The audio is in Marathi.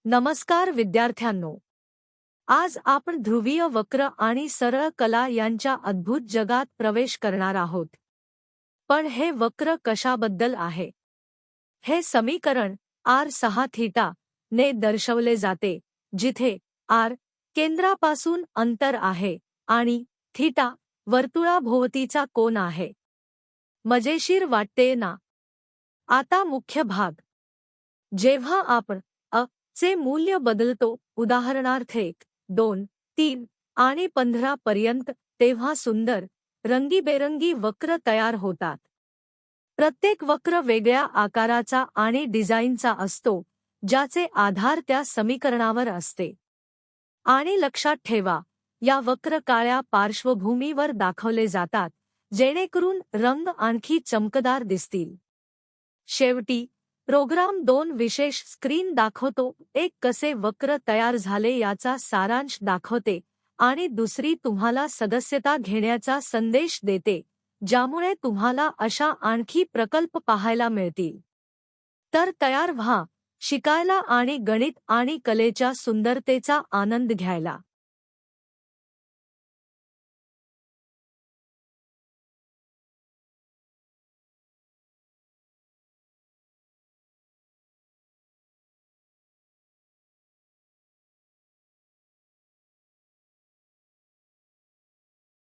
नमस्कार विद्यार्थ्यांनो, आज आपण ध्रुवीय वक्र आणि सरळ कला यांच्या अद्भुत जगात प्रवेश करणार आहोत. पण हे वक्र कशाबद्दल आहे? हे समीकरण r6 थीटा ने दर्शवले जाते, जिथे r केंद्रापासून अंतर आहे आणि थीटा वर्तुळाभोवतीचा कोन आहे. मजेशीर वाटते ना? आता मुख्य भाग. जेव्हा आपण चे मूल्य बदलतो, उदाहरणार्थ 1, 2, 3 आणि 15 पर्यंत, तेव्हा सुंदर रंगीबेरंगी वक्र तयार होतात. प्रत्येक वक्र वेगळ्या आकाराचा आणि डिझाईनचा असतो, ज्याचे आधार त्या समीकरणावर असते. आणि लक्षात ठेवा, या वक्र काळ्या पार्श्वभूमीवर दाखवले जातात, जेणेकरून रंग आणखी चमकदार दिसतील. शेवटी प्रोग्राम 2 विशेष स्क्रीन दाखवतो, एक कसे वक्र तयार झाले याचा सारांश दाखवते आणि दुसरी तुम्हाला सदस्यता घेण्याचा संदेश देते, ज्यामुळे तुम्हाला अशा आणखी प्रकल्प पाहायला मिळतील. तर तयार व्हा शिकायला आणि गणित आणि कलेच्या सुंदरतेचा आनंद घ्यायला.